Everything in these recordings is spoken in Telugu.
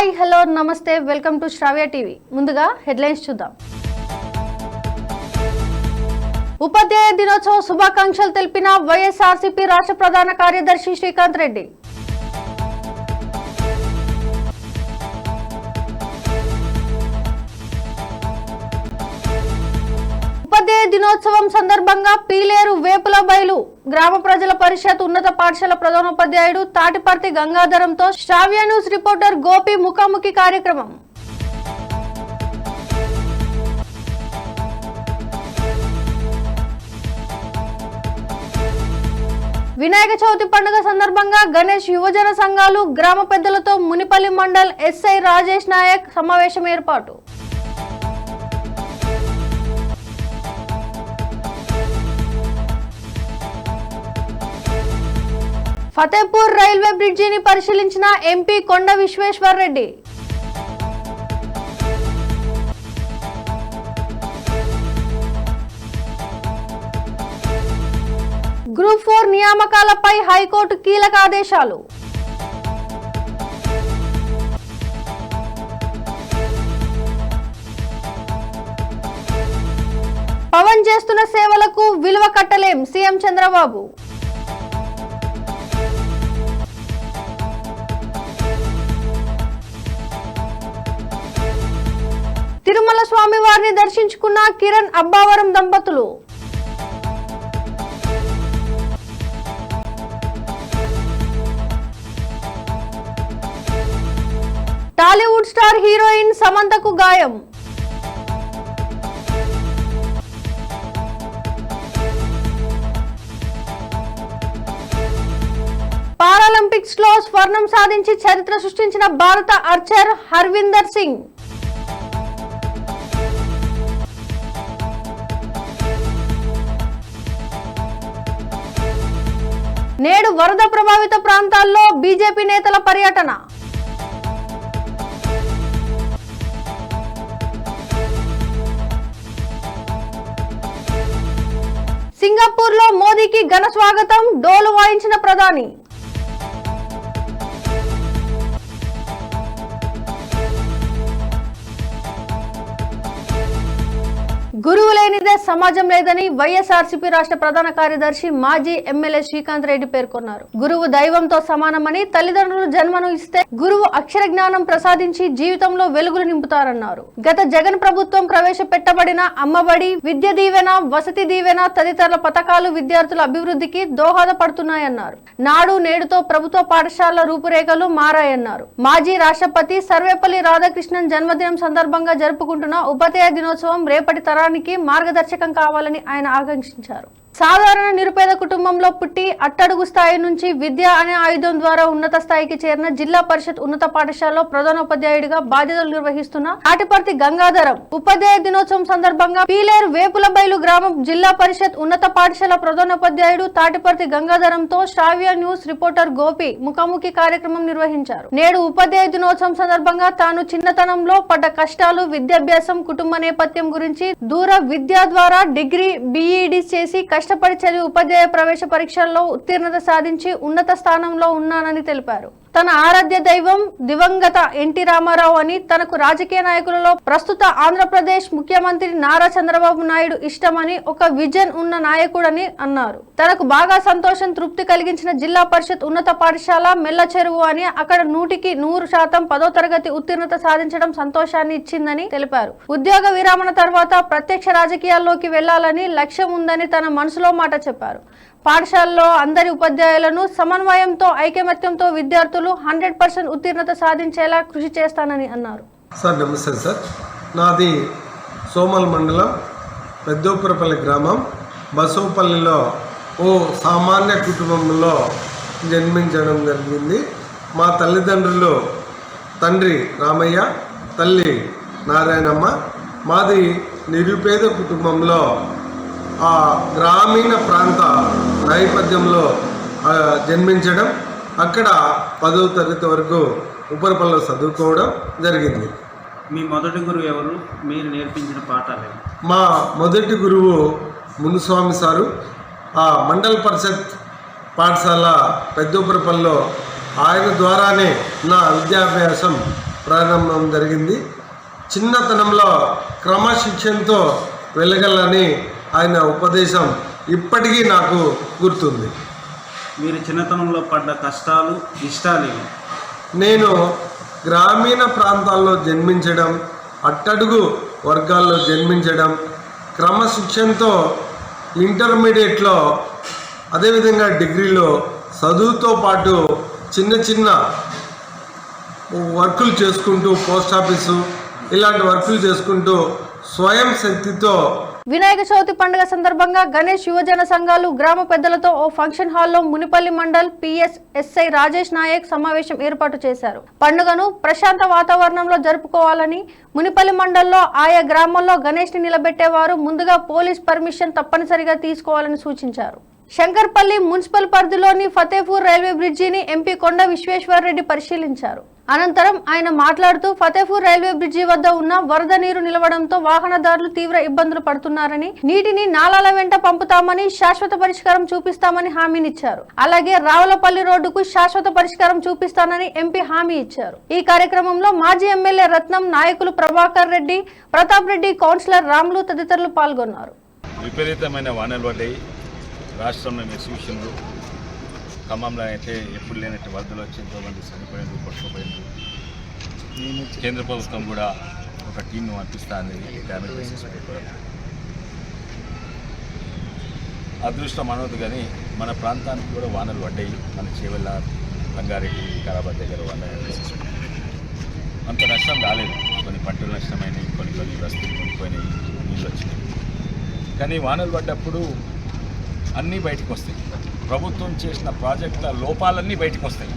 హాయ్ హలో నమస్తే వెల్కమ్ టు శ్రావ్య టీవీ. ముందుగా హెడ్లైన్స్ చూద్దాం. ఉపాధ్యాయ దినోత్సవ శుభాకాంక్షలు తెలిపిన వైఎస్ఆర్సీపీ రాష్ట్ర ప్రధాన కార్యదర్శి శ్రీకాంత్ రెడ్డి. ఉపాధ్యాయ దినోత్సవం సందర్భంగా పీలేరు వేపుల బయలు గ్రామ ప్రజల పరిషత్ ఉన్నత పాఠశాల ప్రధానోపాధ్యాయుడు తాటిపర్తి గంగాధరంతో శ్రావ్య న్యూస్ రిపోర్టర్ గోపి ముఖాముఖి కార్యక్రమం. వినాయక చవితి పండుగ సందర్భంగా గణేష్ యువజన సంఘాలు గ్రామ పెద్దలతో మునిపల్లి మండల్ ఎస్ఐ రాజేష్ నాయక్ సమావేశం ఏర్పాటు. ఫతేపూర్ రైల్వే బ్రిడ్జిని పరిశీలించిన ఎంపీ కొండ విశ్వేశ్వర్ రెడ్డి. గ్రూప్ 4 నియామకాలపై హైకోర్టు కీలక ఆదేశాలు. పవన్ చేస్తున్న సేవలకు విలువ కట్టలేం సీఎం చంద్రబాబు. తిరుమల స్వామి వారిని దర్శించుకున్న కిరణ్ అబ్బావరం దంపతులు. టాలీవుడ్ స్టార్ హీరోయిన్ సమంతకు గాయం. పారాలింపిక్స్ లో స్వర్ణం సాధించి చరిత్ర సృష్టించిన భారత ఆర్చర్ హర్విందర్ సింగ్. నేడు వరద ప్రభావిత ప్రాంతాల్లో బీజేపీ నేతల పర్యటన. సింగపూర్లో మోదీకి ఘన స్వాగతం, డోలు వాయించిన ప్రధాని. గురువు లేనిదే సమాజం లేదని వైఎస్ఆర్సీపీ రాష్ట్ర ప్రధాన కార్యదర్శి మాజీ ఎమ్మెల్యే శ్రీకాంత్ రెడ్డి పేర్కొన్నారు. గురువు దైవంతో సమానమని, తల్లిదండ్రులు జన్మను ఇస్తే గురువు అక్షర జ్ఞానం ప్రసాదించి జీవితంలో వెలుగులు నింపుతారన్నారు. గత జగన్ ప్రభుత్వం ప్రవేశపెట్టబడిన అమ్మబడి, విద్య దీవెన, వసతి దీవెన తదితర పథకాలు విద్యార్థుల అభివృద్ధికి దోహదపడుతున్నాయన్నారు. నాడు నేడుతో ప్రభుత్వ పాఠశాలల రూపురేఖలు మారాయన్నారు. మాజీ రాష్ట్రపతి సర్వేపల్లి రాధాకృష్ణన్ జన్మదినం సందర్భంగా జరుపుకుంటున్న ఉపాధ్యాయ దినోత్సవం రేపటి తరానికి మార్గదర్శకం కావాలని ఆయన ఆకాంక్షించారు. సాధారణ నిరుపేద కుటుంబంలో పుట్టి అట్టడుగు స్థాయి నుంచి విద్య అనే ఆయుధం ద్వారా ఉన్నత స్థాయికి చేరిన జిల్లా పరిషత్ ఉన్నత పాఠశాలలో ప్రధానోపాధ్యాయుడిగా బాధ్యతలు నిర్వహిస్తున్న తాటిపర్తి గంగాధరం ఉపాధ్యాయ దినోత్సవం సందర్భంగా పీలేరు వేపుల బయలు గ్రామం జిల్లా పరిషత్ ఉన్నత పాఠశాల ప్రధానోపాధ్యాయుడు తాటిపర్తి గంగాధరంతో శ్రావ్య న్యూస్ రిపోర్టర్ గోపి ముఖాముఖి కార్యక్రమం నిర్వహించారు. నేడు ఉపాధ్యాయ దినోత్సవం సందర్భంగా తాను చిన్నతనంలో పడ్డ కష్టాలు, విద్యాభ్యాసం, కుటుంబ నేపథ్యం గురించి, దూర విద్య ద్వారా డిగ్రీ, బిఈడి చేసి కష్టపడి చదివి ఉపాధ్యాయ ప్రవేశ పరీక్షల్లో ఉత్తీర్ణత సాధించి ఉన్నత స్థానంలో ఉన్నానని తెలిపారు. తన ఆరాధ్య దైవం దివంగత ఎన్టీ రామారావు అని, తనకు రాజకీయ నాయకులలో ప్రస్తుత ఆంధ్రప్రదేశ్ ముఖ్యమంత్రి నారా చంద్రబాబు నాయుడు ఇష్టమని, ఒక విజన్ ఉన్న నాయకుడని అన్నారు. తనకు బాగా సంతోషం, తృప్తి కలిగించిన జిల్లా పరిషత్ ఉన్నత పాఠశాల మెల్ల చెరువు అని, అక్కడ 100% 10వ తరగతి ఉత్తీర్ణత సాధించడం సంతోషాన్ని ఇచ్చిందని తెలిపారు. ఉద్యోగ విరమణ తర్వాత ప్రత్యక్ష రాజకీయాల్లోకి వెళ్లాలని లక్ష్యం ఉందని తన మనసులో మాట చెప్పారు. పాఠశాలలో అందరి ఉపాధ్యాయులను సమన్వయంతో, ఐకమత్యంతో విద్యార్థులు 100% ఉత్తీర్ణత సాధించేలా కృషి చేస్తానని అన్నారు. సార్ నమస్తే సార్, నాది సోమల్ మండలం పెద్దోపురపల్లి గ్రామం బసవపల్లిలో ఓ సామాన్య కుటుంబంలో జన్మించడం జరిగింది. మా తల్లిదండ్రులు తండ్రి రామయ్య, తల్లి నారాయణమ్మ. మాది నిరుపేద కుటుంబంలో ఆ గ్రామీణ ప్రాంత నేపథ్యంలో జన్మించడం, అక్కడ 10వ తరగతి వరకు ఉపరిపల్లిలో చదువుకోవడం జరిగింది. మీ మొదటి గురువు ఎవరు? మీరు నేర్పించిన పాఠాలు? మా మొదటి గురువు మునుస్వామి సారు. ఆ మండల పరిషత్ పాఠశాల పెద్దోపురపల్లిలో ఆయన ద్వారానే నా విద్యాభ్యాసం ప్రారంభం జరిగింది. చిన్నతనంలో క్రమశిక్షణతో వెళ్ళగలని ఆయన ఉపదేశం ఇప్పటికీ నాకు గుర్తుంది. మీరు చిన్నతనంలో పడ్డ కష్టాలు, ఇష్టాలు నేను గ్రామీణ ప్రాంతాల్లో జన్మించడం, అట్టడుగు వర్గాల్లో జన్మించడం, క్రమశిక్షణతో ఇంటర్మీడియట్లో అదేవిధంగా డిగ్రీలో చదువుతో పాటు చిన్న చిన్న వర్కులు చేసుకుంటూ పోస్ట్ ఆఫీసు ఇలాంటి వర్కులు చేసుకుంటూ స్వయం శక్తితో వినాయక చవితి పండుగ సందర్భంగా గణేష్ యువజన సంఘాలు గ్రామ పెద్దలతో ఓ ఫంక్షన్ హాల్లో మునిపల్లి మండల్ పిఎస్ ఎస్ఐ రాజేష్ నాయక్ సమావేశం ఏర్పాటు చేశారు. పండుగను ప్రశాంత వాతావరణంలో జరుపుకోవాలని మునిపల్లి మండల్లో ఆయా గ్రామాల్లో గణేష్ ని నిలబెట్టేవారు ముందుగా పోలీస్ పర్మిషన్ తప్పనిసరిగా తీసుకోవాలని సూచించారు. శంకర్పల్లి మున్సిపల్ పరిధిలోని ఫతేపూర్ రైల్వే బ్రిడ్జిని ఎంపీ కొండ విశ్వేశ్వరరెడ్డి పరిశీలించారు. అనంతరం ఆయన మాట్లాడుతూ ఫతేపూర్ రైల్వే బ్రిడ్జి వద్ద ఉన్న వరద నీరు నిలవడంతో వాహనదారులు తీవ్ర ఇబ్బందులు పడుతున్నారని, నీటిని నాలాల వెంట పంపుతామని, శాశ్వత పరిష్కారం చూపిస్తామని హామీనిచ్చారు. అలాగే రావులపల్లి రోడ్డుకు శాశ్వత పరిష్కారం చూపిస్తానని ఎంపీ హామీ ఇచ్చారు. ఈ కార్యక్రమంలో మాజీ ఎమ్మెల్యే రత్నం, నాయకులు ప్రభాకర్ రెడ్డి, ప్రతాప్ రెడ్డి, కౌన్సిలర్ రాములు తదితరులు పాల్గొన్నారు. విపరీతమైన వానలు పడ్డాయి. రాష్ట్రంలో ఎగ్జిబిషన్లు ఖమ్మంలో అయితే ఎప్పుడు లేనట్టు వరదలు వచ్చి ఎంతోమంది చనిపోయింది, కొట్టుకుపోయింది. కేంద్ర ప్రభుత్వం కూడా ఒక టీంను పంపిస్తా అనేది డ్యామేజ్ అసెస్మెంట్ కూడా. అదృష్టం అనవద్దు కానీ మన ప్రాంతానికి కూడా వానలు పడ్డాయి. మన చేవెళ్ళ, రంగారెడ్డి, వికారాబాద్ దగ్గర వానలు అంత నష్టం రాలేదు. కొన్ని పంటలు నష్టమైనవి, కొన్ని వస్తువులు కొనిపోయినాయి, నీళ్ళు వచ్చినాయి. కానీ వానలు పడ్డప్పుడు అన్నీ బయటకు వస్తాయి. ప్రభుత్వం చేసిన ప్రాజెక్టుల లోపాలన్నీ బయటకు వస్తాయి,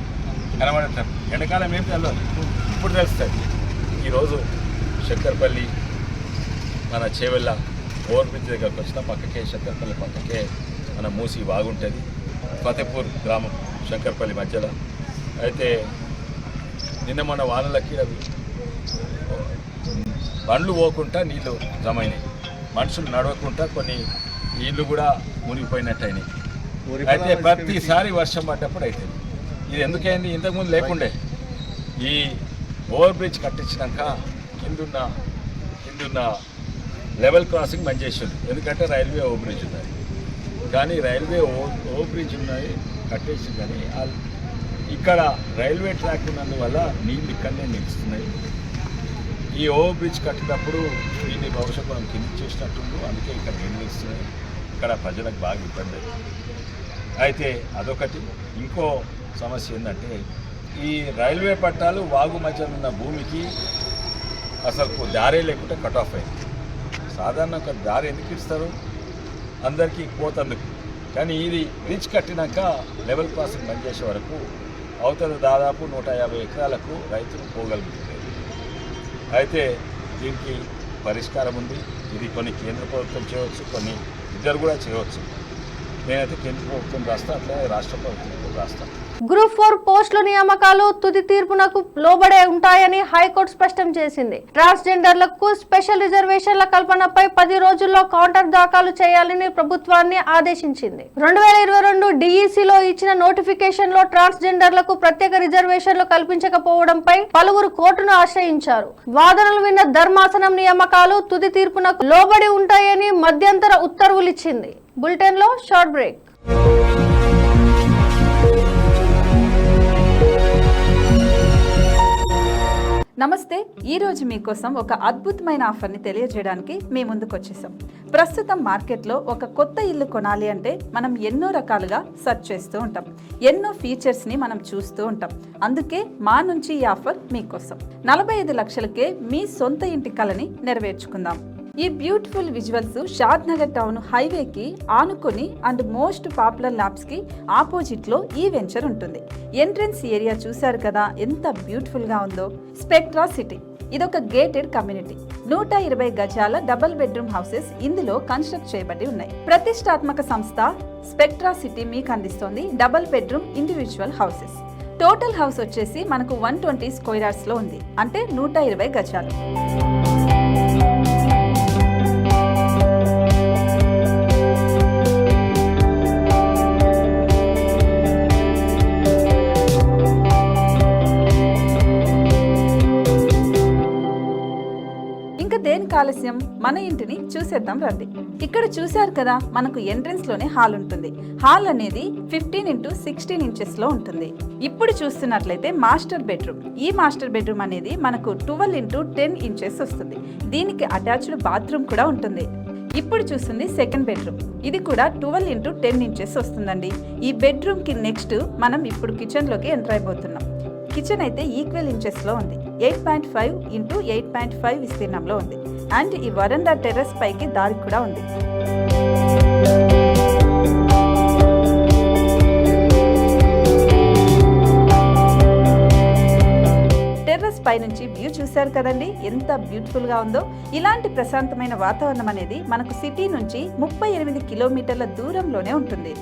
కనబడతారు. ఎండాకాలం ఏం తెలియదు, ఇప్పుడు తెలుస్తుంది. ఈరోజు శంకర్పల్లి మన చేవెళ్ళ ఓవర్ బ్రిడ్జ్ దగ్గరకు వచ్చిన పక్కకే, శంకర్పల్లి పక్కకే మన మూసి బాగుంటుంది. ఫతేపూర్ గ్రామం శంకర్పల్లి మధ్యలో అయితే నిన్న మన వానలకి బండ్లు పోకుండా నీళ్ళు జమ అయినాయి, మనుషులు నడవకుండా కొన్ని ఇళ్ళు కూడా మునిగిపోయినట్టు అయినాయి. అయితే ప్రతిసారి వర్షం పడ్డప్పుడు అయితే ఇది ఎందుకైంది, ఇంతకుముందు లేకుండే. ఈ ఓవర్ బ్రిడ్జ్ కట్టించినాక కిందున్న లెవెల్ క్రాసింగ్ బంద్ చేసింది. ఎందుకంటే రైల్వే ఓవర్ బ్రిడ్జ్ ఉన్నాయి. కానీ రైల్వే ఓవర్ బ్రిడ్జ్ ఉన్నాయి కట్టేసి, కానీ ఇక్కడ రైల్వే ట్రాక్ ఉన్నందువల్ల నీళ్ళు ఇక్కడనే నిలుస్తున్నాయి. ఈ ఓవర్ బ్రిడ్జ్ కట్టినప్పుడు దీన్ని భవిష్యత్తు మనం కింద చేసినట్టు, అందుకే ఇక్కడ నీళ్ళు నిలుస్తున్నాయి. ఇక్కడ ప్రజలకు బాగా ఇబ్బంది అయితే అదొకటి. ఇంకో సమస్య ఏంటంటే ఈ రైల్వే పట్టాలు వాగు మధ్యలో ఉన్న భూమికి అసలు దారే లేకుండా కట్ ఆఫ్ అయింది. సాధారణ ఒక దారి ఎందుకు ఇస్తారు, అందరికీ పోతందుకు. కానీ ఇది బ్రిడ్జ్ కట్టినాక లెవెల్ క్రాసింగ్ బంద్ చేసే వరకు అవతల దాదాపు 150 ఎకరాలకు రైతులు పోగలుగుతుంది. అయితే దీనికి పరిష్కారం ఉంది. ఇది కొన్ని కేంద్ర ప్రభుత్వం చేయవచ్చు, కొన్ని ఇద్దరు కూడా చేయవచ్చు. నేనైతే కేంద్ర ప్రభుత్వం రాస్తా, అట్లా రాష్ట్ర ప్రభుత్వం రాస్తా. గ్రూప్ 4 పోస్టుల నియామకాలు తుది తీర్పునకు లోబడే ఉంటాయని హైకోర్టు స్పష్టం చేసింది. ట్రాన్స్జెండర్లకు స్పెషల్ రిజర్వేషన్ల కల్పనపై 10 రోజుల్లో కౌంటర్ దాఖలు చేయాలని ప్రభుత్వాన్ని ఆదేశించింది. 2022 డిఈసిలో ఇచ్చిన నోటిఫికేషన్ లో ట్రాన్స్జెండర్లకు ప్రత్యేక రిజర్వేషన్లు కల్పించకపోవడంపై పలువురు కోర్టును ఆశ్రయించారు. వాదనలు విన్న ధర్మాసనం నియామకాలు తుది తీర్పునకు లోబడి ఉంటాయని మధ్యంతర ఉత్తర్వులిచ్చింది. బులెటిన్ లో షార్ట్ బ్రేక్. నమస్తే. ఈరోజు మీకోసం ఒక అద్భుతమైన ఆఫర్ని తెలియజేయడానికి మీ ముందుకు వచ్చేసాం. ప్రస్తుతం మార్కెట్లో ఒక కొత్త ఇల్లు కొనాలి అంటే మనం ఎన్నో రకాలుగా సెర్చ్ చేస్తూ ఉంటాం, ఎన్నో ఫీచర్స్ని మనం చూస్తూ ఉంటాం. అందుకే మా నుంచి ఈ ఆఫర్ మీకోసం. 45 లక్షలకే మీ సొంత ఇంటి కలని నెరవేర్చుకుందాం. ఈ బ్యూటిఫుల్ విజువల్స్ షాద్ నగర్ టౌన్ హైవేకి ఆనుకొని అండ్ మోస్ట్ పాపులర్ ల్యాబ్స్ కి ఆపోజిట్ లో ఈ వెంచర్ ఉంటుంది. ఎంట్రన్స్ ఏరియా చూశారు కదా ఎంత బ్యూటిఫుల్ గా ఉందో. స్పెక్ట్రా సిటీ ఇదొక గేటెడ్ కమ్యూనిటీ. 120 గజాల డబుల్ బెడ్రూమ్ హౌసెస్ ఇందులో కన్స్ట్రక్ట్ చేయబడి ఉన్నాయి. ప్రతిష్టాత్మక సంస్థ స్పెక్ట్రా సిటీ మీకు అందిస్తోంది double bedroom individual houses. Total house వచ్చేసి మనకు 120 స్క్వేర్ యార్డ్స్ లో ఉంది, అంటే 120 గజాలు. ఆలస్యం, మన ఇంటిని చూసేద్దాం రండి. ఇక్కడ చూశారు కదా, మనకు ఎంట్రన్స్ లోనే హాల్ ఉంటుంది. హాల్ అనేది 15x16 ఇంచెస్ లో ఉంటుంది. ఇప్పుడు చూస్తున్నట్లయితే మాస్టర్ బెడ్రూమ్. ఈ మాస్టర్ బెడ్రూమ్ అనేది మనకు 12x10 ఇంచెస్ వస్తుంది. దీనికి అటాచ్డ్ బాత్రూమ్ కూడా ఉంటుంది. ఇప్పుడు చూస్తుంది సెకండ్ బెడ్రూమ్. ఇది కూడా 12x10 ఇంచెస్ వస్తుందండి. ఈ బెడ్రూమ్ కి నెక్స్ట్ మనం ఇప్పుడు కిచెన్ లోకి ఎంటర్ అయిపోతున్నాం. కిచెన్ అయితే ఈక్వల్ ఇంచెస్ లో ఉంది. 8.5x8.5 విస్తీర్ణంలో ఉంది. అండ్ ఈ వరండా టెర్రస్ పైకి దారి కూడా ఉంది. టెర్రస్ పై నుంచి వ్యూ చూశారు కదండి, ఎంత బ్యూటిఫుల్ గా ఉందో. ఇలాంటి ప్రశాంతమైన వాతావరణం అనేది మనకు సిటీ నుంచి 38 కిలోమీటర్ల దూరంలోనే ఉంటుంది.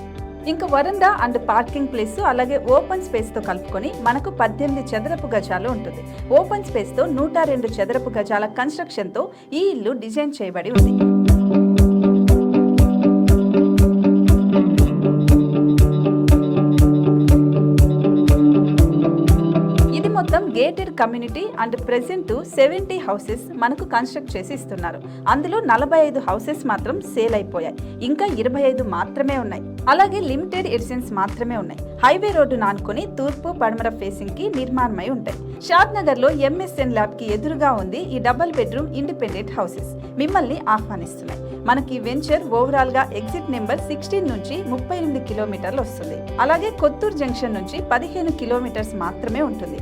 ఇంకా వరండా అండ్ పార్కింగ్ ప్లేస్ అలాగే ఓపెన్ స్పేస్ తో కలుపుకొని మనకు 18 చదరపు గజాలు ఉంటుంది. ఓపెన్ స్పేస్ తో 102 చదరపు గజాల కన్స్ట్రక్షన్ తో ఈ ఇల్లు డిజైన్ చేయబడి ఉంది. మొత్తం gated community and present 70 houses మనకు కన్స్ట్రక్ట్ చేసి ఇస్తున్నారు. అందులో 45 హౌసెస్ మాత్రం సేల్ అయిపోయాయి. ఇంకా 25 మాత్రమే ఉన్నాయి. అలాగే లిమిటెడ్ ఎడిషన్స్ మాత్రమే ఉన్నాయి. హైవే రోడ్డు నానుకొని తూర్పు పడమర ఫేసింగ్ కి నిర్మాణమై ఉంటాయి. షాద్ నగర్ లో ఎంఎస్ఎన్ ల్యాబ్ కి ఎదురుగా ఉంది ఈ డబుల్ బెడ్రూమ్ ఇండిపెండెంట్ హౌసెస్. మిమ్మల్ని ఆహ్వానిస్తున్నాయి. మనకి వెంచర్ ఓవరాల్ గా ఎగ్జిట్ నెంబర్ 16 నుంచి 38 కిలోమీటర్లు వస్తుంది. అలాగే కొత్తూరు జంక్షన్ నుంచి 15 కిలోమీటర్స్ మాత్రమే ఉంటుంది.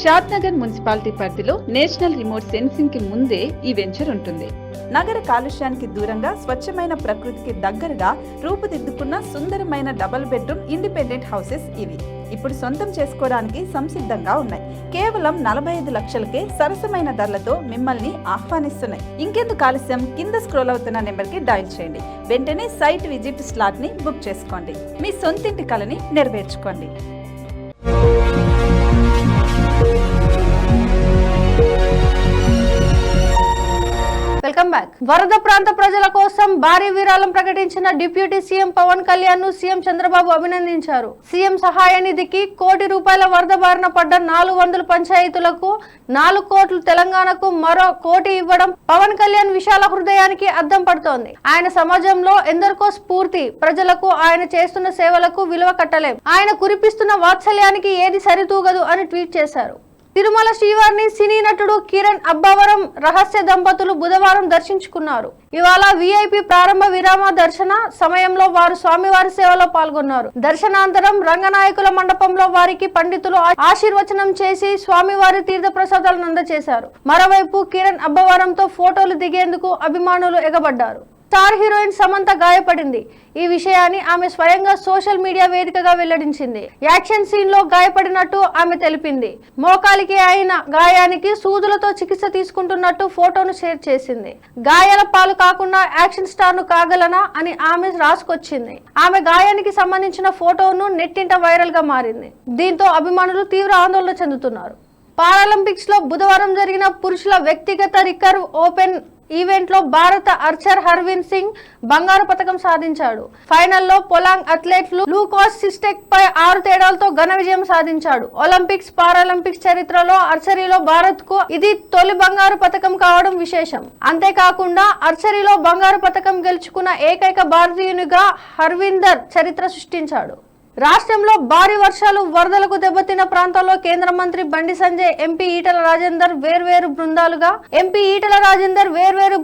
షాద్ నగర్ మున్సిపాలిటీ పరిధిలో నేషనల్ రిమోట్ సెన్సింగ్ కి ముందే ఈ వెంచర్ ఉంటుంది. నగర కాలుష్యానికి దూరంగా స్వచ్ఛమైన ప్రకృతికి దగ్గరగా రూపుదిద్దుకున్న సుందరమైన డబుల్ బెడ్రూమ్ ఇండిపెండెంట్ హౌసెస్ ఇవి. ఇప్పుడు సొంతం చేసుకోవడానికి సంసిద్ధంగా ఉన్నాయి. కేవలం 45 లక్షలకే సరసమైన ధరలతో మిమ్మల్ని ఆహ్వానిస్తున్నాయి. ఇంకెందుకు ఆలస్యం, కింద స్క్రోల్ అవుతున్న నెంబర్ కి డయల్ చేయండి. వెంటనే సైట్ విజిట్ స్లాట్ ని బుక్ చేసుకోండి. మీ సొంతింటి కలని నెరవేర్చుకోండి. Welcome back. వరద ప్రాంత ప్రజల కోసం భారీ విరాళం ప్రకటించిన డిప్యూటీ సీఎం పవన్ కళ్యాణ్ ను సీఎం చంద్రబాబు అభినందించారు. సీఎం సహాయ నిధికి ₹1 కోటి వరద బారిన పడ్డ 400 పంచాయతీలకు 4 కోట్లు, తెలంగాణకు మరో ₹1 కోటి ఇవ్వడం పవన్ కళ్యాణ్ విశాల హృదయానికి అద్దం పడుతోంది. ఆయన సమాజంలో ఎందరికో స్ఫూర్తి. ప్రజలకు ఆయన చేస్తున్న సేవలకు విలువ కట్టలేం. ఆయన కురిపిస్తున్న వాత్సల్యానికి ఏది సరితూగదు అని ట్వీట్ చేశారు. తిరుమల శ్రీవారిని సినీ నటుడు కిరణ్ అబ్బవరం రహస్య దంపతులు బుధవారం దర్శించుకున్నారు. ఇవాళ విఐపి ప్రారంభ విరామ దర్శన సమయంలో వారు స్వామివారి సేవలో పాల్గొన్నారు. దర్శనాంతరం రంగనాయకుల మండపంలో వారికి పండితులు ఆశీర్వచనం చేసి స్వామివారి తీర్థ ప్రసాదాలను అందజేశారు. మరోవైపు కిరణ్ అబ్బవరంతో ఫోటోలు దిగేందుకు అభిమానులు ఎగబడ్డారు. స్టార్ హీరోయిన్ సమంత గాయపడింది. ఈ విషయాన్ని ఆమె స్వయంగా సోషల్ మీడియా వేదికగా వెల్లడించింది. యాక్షన్ సీన్ లో గాయపడినట్టు ఆమె తెలిపింది. మోకాలికి అయిన గాయానికి సూదులతో చికిత్స తీసుకుంటున్నట్టు ఫోటోను షేర్ చేసింది. గాయాల పాలు కాకుండా యాక్షన్ స్టార్ ను కాగలనా అని ఆమె రాసుకొచ్చింది. ఆమె గాయానికి సంబంధించిన ఫోటోను నెట్టింట వైరల్ గా మారింది. దీంతో అభిమానులు తీవ్ర ఆందోళన చెందుతున్నారు. పారాలింపిక్స్ లో బుధవారం జరిగిన పురుషుల వ్యక్తిగత రికర్వ్ ఓపెన్ ఈవెంట్ లో భారత ఆర్చర్ హర్విన్ సింగ్ బంగారు పతకం సాధించాడు. ఫైనల్లో పొలాంగ్ అథ్లెట్లు లూకాస్ సిస్టెక్ పై 6 తేడాలతో ఘన విజయం సాధించాడు. ఒలింపిక్స్ పారాలింపిక్స్ చరిత్రలో ఆర్చరీలో భారత్ కు ఇది తొలి బంగారు పతకం కావడం విశేషం. అంతేకాకుండా ఆర్చరీలో బంగారు పతకం గెలుచుకున్న ఏకైక భారతీయునిగా హర్విందర్ చరిత్ర సృష్టించాడు. రాష్ట్రంలో భారీ వర్షాలు, వరదలకు దెబ్బతిన్న ప్రాంతాల్లో కేంద్ర మంత్రి బండి సంజయ్, ఎంపీ ఈటల రాజేందర్ వేర్వేరు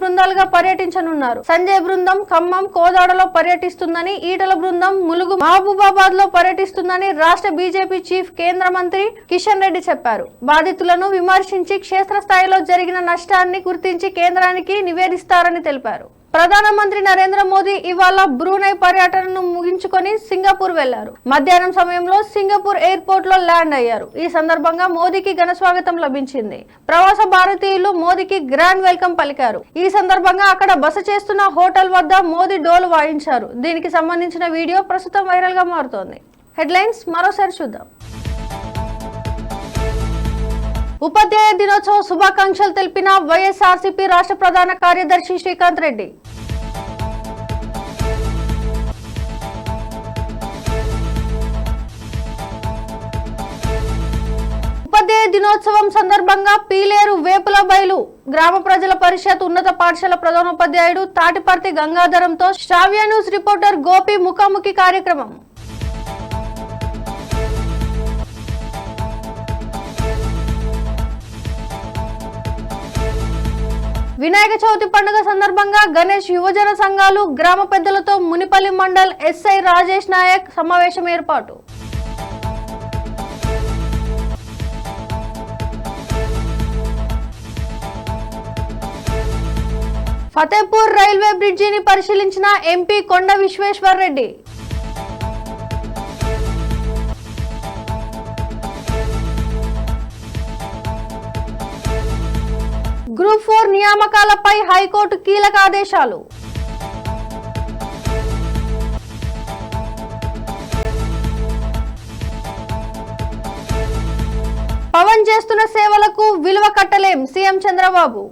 బృందాలుగా పర్యటించనున్నారు. సంజయ్ బృందం ఖమ్మం, కోదాడలో పర్యటిస్తుందని, ఈటల బృందం ములుగు, మహబూబాబాద్ లో పర్యటిస్తుందని రాష్ట్ర బీజేపీ చీఫ్ కేంద్ర మంత్రి కిషన్ రెడ్డి చెప్పారు. బాధితులను విమర్శించి క్షేత్రస్థాయిలో జరిగిన నష్టాన్ని గుర్తించి కేంద్రానికి నివేదిస్తారని తెలిపారు. ప్రధానమంత్రి నరేంద్ర మోదీ ఇవాళ బ్రూనై పర్యటనను ముగించుకొని సింగపూర్ వెళ్లారు. మధ్యాహ్నం సమయంలో సింగపూర్ ఎయిర్పోర్ట్ లో ల్యాండ్ అయ్యారు. ఈ సందర్భంగా మోదీకి ఘన స్వాగతం లభించింది. ప్రవాస భారతీయులు మోదీకి గ్రాండ్ వెల్కమ్ పలికారు. ఈ సందర్భంగా అక్కడ బస చేస్తున్న హోటల్ వద్ద మోదీ డోలు వాయించారు. దీనికి సంబంధించిన వీడియో ప్రస్తుతం వైరల్ గా మారుతోంది. హెడ్లైన్స్ మరోసారి చూద్దాం. ఉపాధ్యాయ దినోత్సవ శుభాకాంక్షలు తెలిపిన వైఎస్ఆర్సీపీ రాష్ట్ర ప్రధాన కార్యదర్శి శ్రీకాంత్ రెడ్డి. ఉపాధ్యాయ దినోత్సవం సందర్భంగా పీలేరు వేపుల బయలు గ్రామ ప్రజల పరిషత్ ఉన్నత పాఠశాల ప్రధానోపాధ్యాయుడు తాటిపర్తి గంగాధరంతో శ్రావ్య న్యూస్ రిపోర్టర్ గోపి ముఖాముఖి కార్యక్రమం. వినాయక చవితి పండుగ సందర్భంగా గణేష్ యువజన సంఘాలు గ్రామ పెద్దలతో మునిపల్లి మండల్ ఎస్ఐ రాజేష్ నాయక్ సమావేశం ఏర్పాటు. ఫతేపూర్ రైల్వే బ్రిడ్జిని పరిశీలించిన ఎంపీ కొండ విశ్వేశ్వర్ రెడ్డి. గ్రూప్ 4 నియామకాలపై హైకోర్టు కీలక ఆదేశాలు. పవన్ చేస్తున్న సేవలకు విలువ కట్టలేం సీఎం చంద్రబాబు.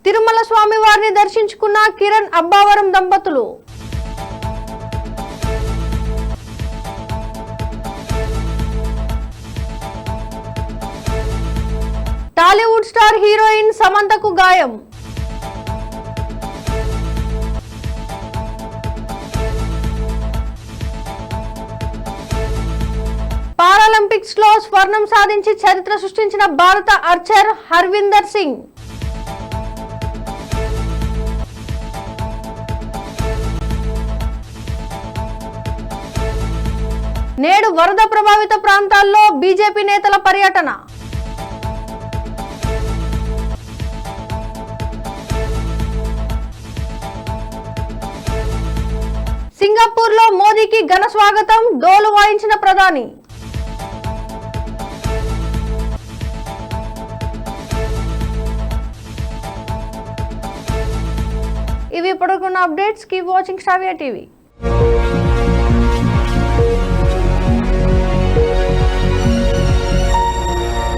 తిరుమల స్వామి వారిని దర్శించుకున్న కిరణ్ అబ్బావరం దంపతులు. టాలీవుడ్ స్టార్ హీరోయిన్ సమంతకు గాయం. పారాలింపిక్స్ లో స్వర్ణం సాధించి చరిత్ర సృష్టించిన భారత ఆర్చర్ హర్విందర్ సింగ్. నేడు వరద ప్రభావిత ప్రాంతాల్లో బీజేపీ నేతల పర్యటన. సింగపూర్ లో మోదీకి ఘన స్వాగతం, డోలు వాయించిన ప్రధాని. ఇవి ఇప్పటికున్న అప్డేట్స్. కీప్ వాచింగ్ శ్రావ్య టీవీ.